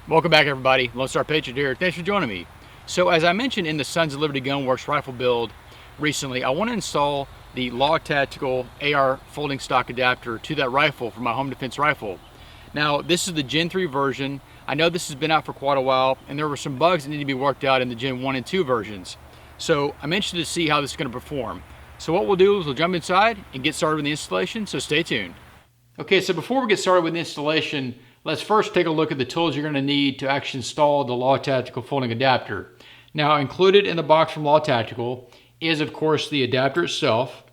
Welcome back, everybody. Lonestar Patriot here. Thanks for joining me. So as I mentioned in the Sons of Liberty Gunworks rifle build recently, I want to install the Loctite AR folding stock adapter to that rifle for my home defense rifle. Now this is the Gen 3 version. I know this has been out for quite a while and there were some bugs that need to be worked out in the Gen 1 and 2 versions. So I'm interested to see how this is going to perform. So what we'll do is we'll jump inside and get started with the installation, so stay tuned. Okay, so before we get started with the installation, let's first take a look at the tools you're going to need to actually install the Law Tactical folding adapter. Now, included in the box from Law Tactical is, of course, the adapter itself,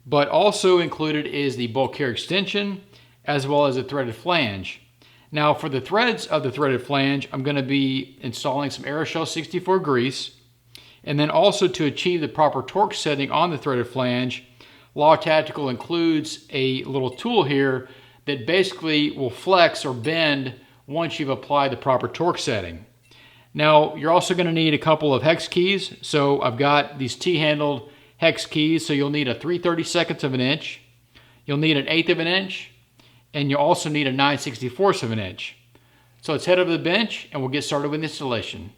but also included is the bolt carrier extension as well as a threaded flange. Now, for the threads of the threaded flange, I'm going to be installing some Aeroshell 64 grease, and then also to achieve the proper torque setting on the threaded flange, Law Tactical includes a little tool here that basically will flex or bend once you've applied the proper torque setting. Now, you're also going to need a couple of hex keys. So I've got these T-handled hex keys, so you'll need a 3/32 of an inch, you'll need an 1/8 of an inch, and you'll also need a 9/64 of an inch. So let's head over to the bench and we'll get started with installation.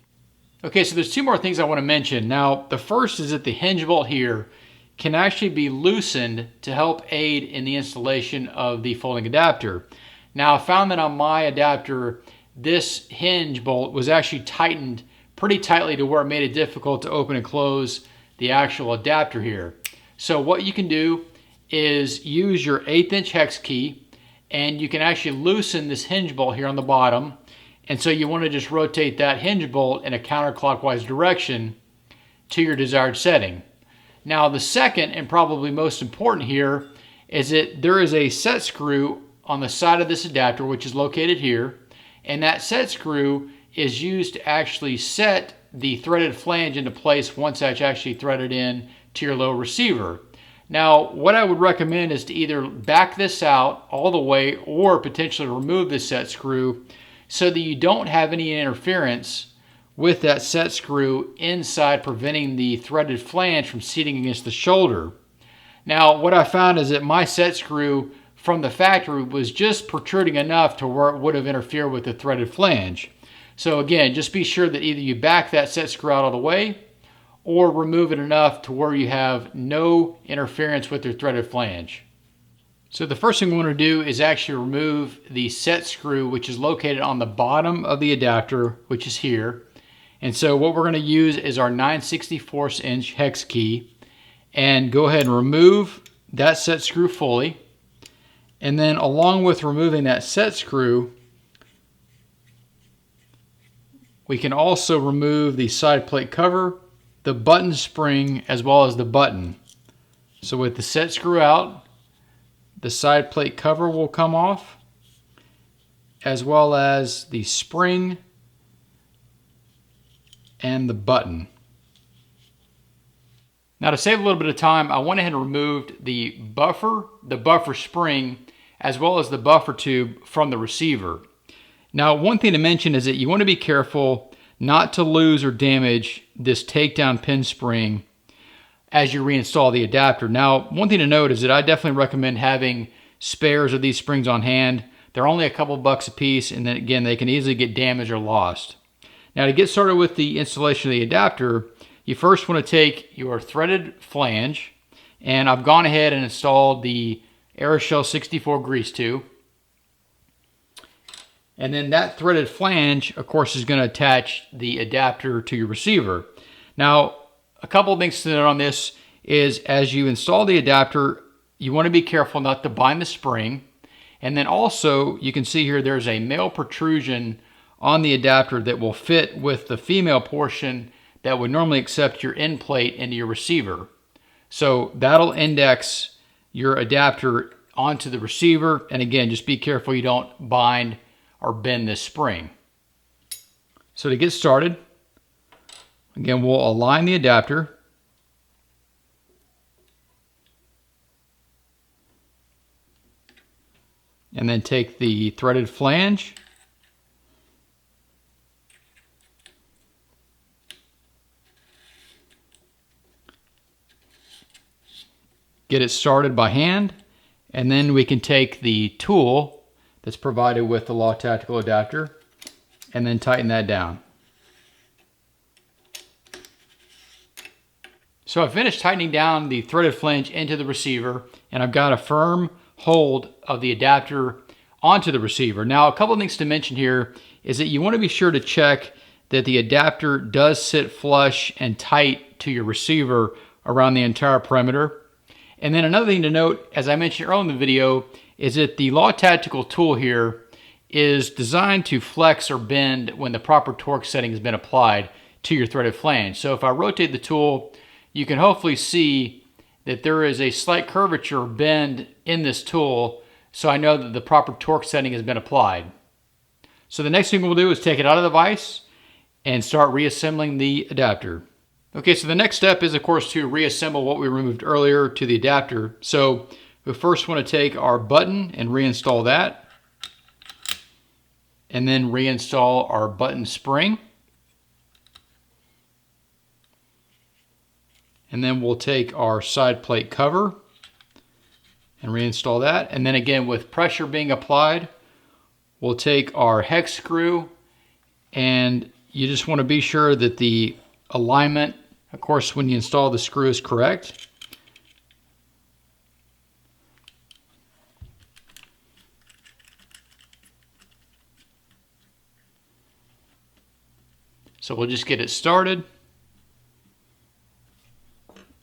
Okay, so there's two more things I want to mention. Now, the first is that the hinge bolt here can actually be loosened to help aid in the installation of the folding adapter. Now, I found that on my adapter, this hinge bolt was actually tightened pretty tightly to where it made it difficult to open and close the actual adapter here. So what you can do is use your 1/8 inch hex key, and you can actually loosen this hinge bolt here on the bottom. And so you want to just rotate that hinge bolt in a counterclockwise direction to your desired setting. Now, the second and probably most important here is that there is a set screw on the side of this adapter, which is located here, and that set screw is used to actually set the threaded flange into place once that's actually threaded in to your low receiver. Now, what I would recommend is to either back this out all the way or potentially remove the set screw so that you don't have any interference with that set screw inside, preventing the threaded flange from seating against the shoulder. Now, what I found is that my set screw from the factory was just protruding enough to where it would have interfered with the threaded flange. So again, just be sure that either you back that set screw out all the way or remove it enough to where you have no interference with your threaded flange. So the first thing we want to do is actually remove the set screw, which is located on the bottom of the adapter, which is here. And so what we're going to use is our 9/64 inch hex key and go ahead and remove that set screw fully. And then along with removing that set screw, we can also remove the side plate cover, the button spring, as well as the button. So with the set screw out, the side plate cover will come off, as well as the spring and the button. Now, to save a little bit of time, I went ahead and removed the buffer spring, as well as the buffer tube from the receiver. Now, one thing to mention is that you want to be careful not to lose or damage this takedown pin spring as you reinstall the adapter. Now, one thing to note is that I definitely recommend having spares of these springs on hand. They're only a couple bucks a piece, and then again, they can easily get damaged or lost. Now, to get started with the installation of the adapter, you first want to take your threaded flange, and I've gone ahead and installed the Aeroshell 64 grease tube. And then that threaded flange, of course, is going to attach the adapter to your receiver. Now, a couple of things to note on this is as you install the adapter, you want to be careful not to bind the spring. And then also, you can see here there's a male protrusion on the adapter that will fit with the female portion that would normally accept your end plate into your receiver. So that'll index your adapter onto the receiver. And again, just be careful you don't bind or bend this spring. So to get started, again, we'll align the adapter. And then take the threaded flange. Get it started by hand, and then we can take the tool that's provided with the Law Tactical adapter and then tighten that down. So I finished tightening down the threaded flange into the receiver, and I've got a firm hold of the adapter onto the receiver. Now, a couple of things to mention here is that you want to be sure to check that the adapter does sit flush and tight to your receiver around the entire perimeter. And then another thing to note, as I mentioned earlier in the video, is that the Law Tactical tool here is designed to flex or bend when the proper torque setting has been applied to your threaded flange. So if I rotate the tool, you can hopefully see that there is a slight curvature bend in this tool, so I know that the proper torque setting has been applied. So the next thing we'll do is take it out of the vise and start reassembling the adapter. Okay, so the next step is, of course, to reassemble what we removed earlier to the adapter. So we first want to take our button and reinstall that, and then reinstall our button spring. And then we'll take our side plate cover and reinstall that. And then again, with pressure being applied, we'll take our hex screw, and you just want to be sure that the alignment, of course, when you install the screw, is correct. So we'll just get it started,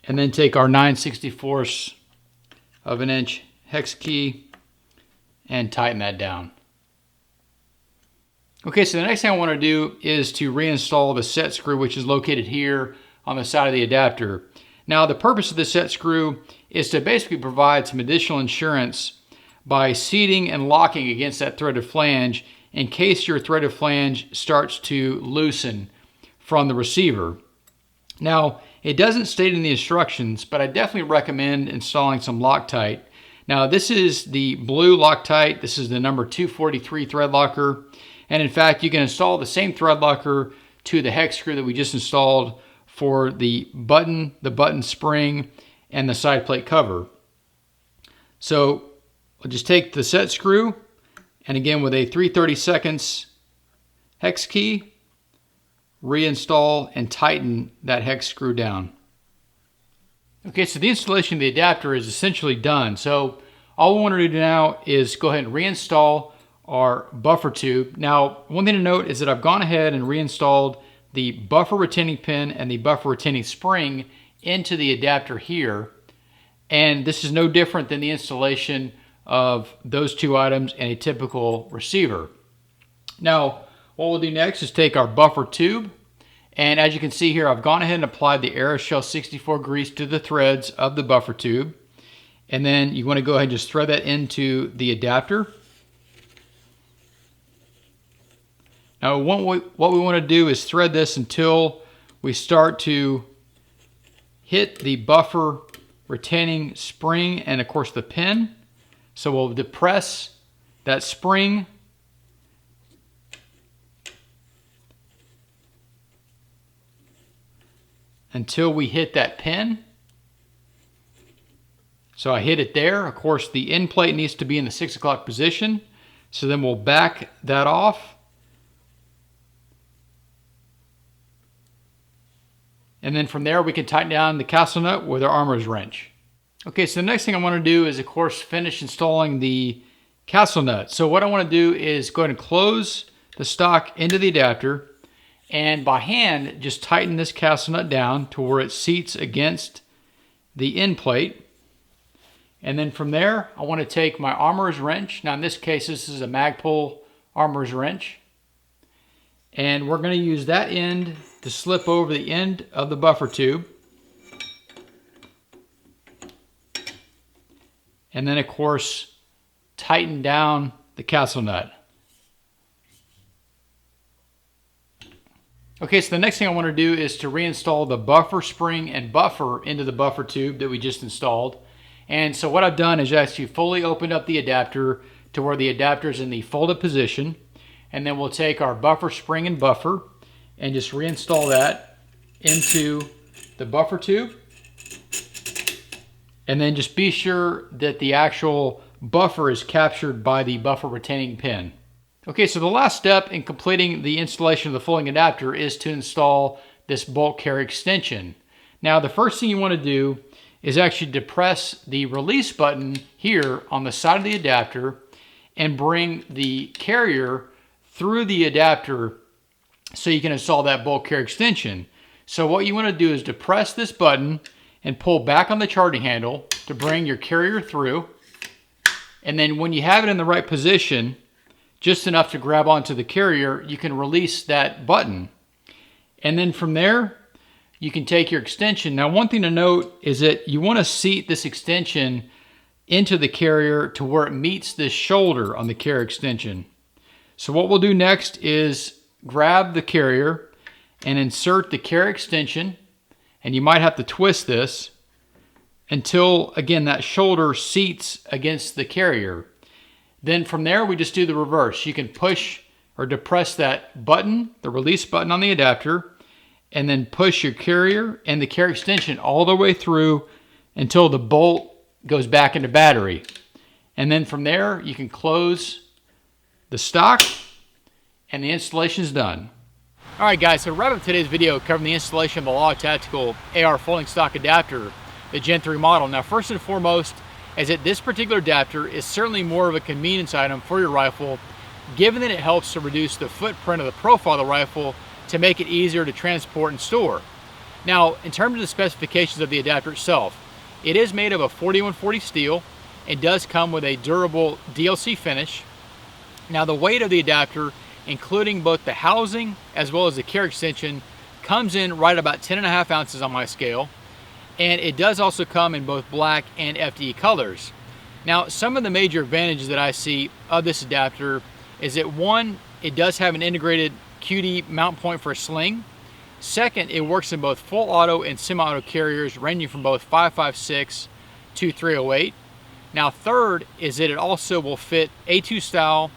and then take our 9/64 of an inch hex key and tighten that down. Okay, so the next thing I want to do is to reinstall the set screw, which is located here on the side of the adapter. Now, the purpose of the set screw is to basically provide some additional insurance by seating and locking against that threaded flange in case your threaded flange starts to loosen from the receiver. Now, it doesn't state in the instructions, but I definitely recommend installing some Loctite. Now, this is the blue Loctite. This is the number 243 thread locker. And in fact, you can install the same thread locker to the hex screw that we just installed for the button spring, and the side plate cover. So we'll just take the set screw, and again with a 3/32 hex key, reinstall and tighten that hex screw down. Okay, so the installation of the adapter is essentially done. So all we want to do now is go ahead and reinstall our buffer tube. Now, one thing to note is that I've gone ahead and reinstalled the buffer retaining pin and the buffer retaining spring into the adapter here. And this is no different than the installation of those two items in a typical receiver. Now, what we'll do next is take our buffer tube, and as you can see here, I've gone ahead and applied the Aeroshell 64 grease to the threads of the buffer tube. And then you want to go ahead and just thread that into the adapter. Now, what we want to do is thread this until we start to hit the buffer retaining spring and, of course, the pin. So we'll depress that spring until we hit that pin. So I hit it there. Of course, the end plate needs to be in the 6 o'clock position. So then we'll back that off. And then from there, we can tighten down the castle nut with our armorer's wrench. Okay, so the next thing I want to do is, of course, finish installing the castle nut. So what I want to do is go ahead and close the stock into the adapter, and by hand, just tighten this castle nut down to where it seats against the end plate. And then from there, I want to take my armorer's wrench. Now in this case, this is a Magpul armorer's wrench. And we're going to use that end to slip over the end of the buffer tube. And then, of course, tighten down the castle nut. Okay, so the next thing I want to do is to reinstall the buffer spring and buffer into the buffer tube that we just installed. And so what I've done is actually fully opened up the adapter to where the adapter is in the folded position. And then we'll take our buffer spring and buffer and just reinstall that into the buffer tube. And then just be sure that the actual buffer is captured by the buffer retaining pin. Okay, so the last step in completing the installation of the folding adapter is to install this bulk carrier extension. Now, the first thing you want to do is actually depress the release button here on the side of the adapter and bring the carrier through the adapter so you can install that bulk carrier extension. So what you want to do is depress this button and pull back on the charging handle to bring your carrier through. And then when you have it in the right position, just enough to grab onto the carrier, you can release that button. And then from there, you can take your extension. Now, one thing to note is that you want to seat this extension into the carrier to where it meets this shoulder on the carrier extension. So what we'll do next is grab the carrier and insert the carrier extension, and you might have to twist this until, again, that shoulder seats against the carrier. Then from there, we just do the reverse. You can push or depress that button, the release button on the adapter, and then push your carrier and the carrier extension all the way through until the bolt goes back into battery. And then from there, you can close the stock and the installation is done. All right, guys, so to wrap up today's video covering the installation of the Loctite Tactical AR folding stock adapter, the Gen 3 model. Now, first and foremost, is that this particular adapter is certainly more of a convenience item for your rifle, given that it helps to reduce the footprint of the profile of the rifle to make it easier to transport and store. Now, in terms of the specifications of the adapter itself, it is made of a 4140 steel and does come with a durable DLC finish. Now, the weight of the adapter, including both the housing as well as the carrier extension, comes in right about 10.5 ounces on my scale. And it does also come in both black and FDE colors. Now, some of the major advantages that I see of this adapter is that, one, it does have an integrated QD mount point for a sling. Second, it works in both full auto and semi-auto carriers ranging from both 5.56 to 308. Now, third is that it also will fit A2 style,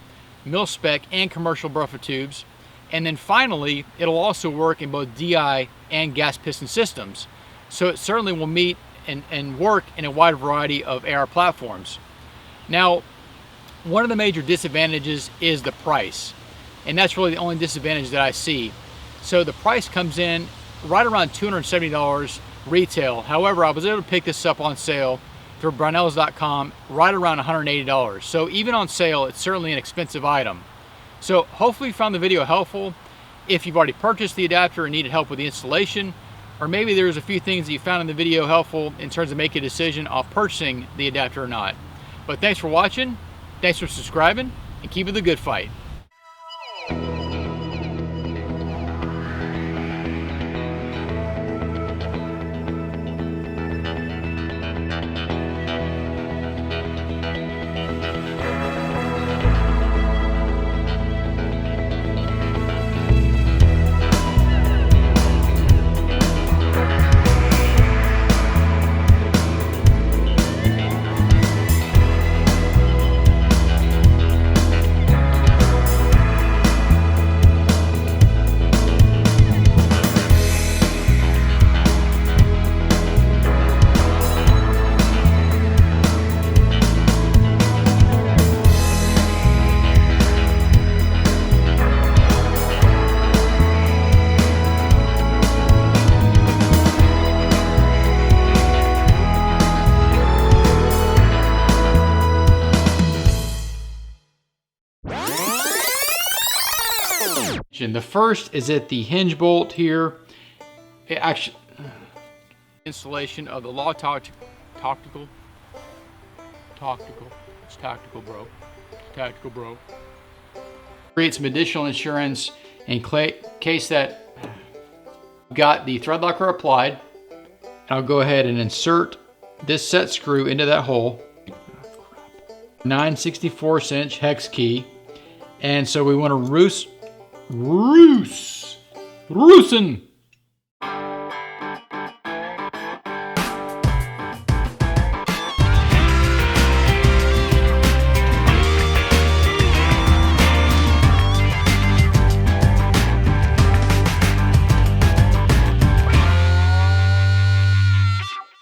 mil-spec, and commercial buffer tubes. And then finally, it'll also work in both DI and gas piston systems. So it certainly will meet and work in a wide variety of AR platforms. Now, one of the major disadvantages is the price. And that's really the only disadvantage that I see. So the price comes in right around $270 retail. However, I was able to pick this up on sale through Brownells.com right around $180. So even on sale, it's certainly an expensive item. So hopefully you found the video helpful. If you've already purchased the adapter and needed help with the installation, or maybe there's a few things that you found in the video helpful in terms of making a decision on purchasing the adapter or not. But thanks for watching, thanks for subscribing, and keep it the good fight. The first is at the hinge bolt here. It actually installation of the Loctite Tactical. It's tactical, bro. Tactical, bro. Create some additional insurance in case that got the thread locker applied. I'll go ahead and insert this set screw into that hole. 9/64 inch hex key. And so we want to loosen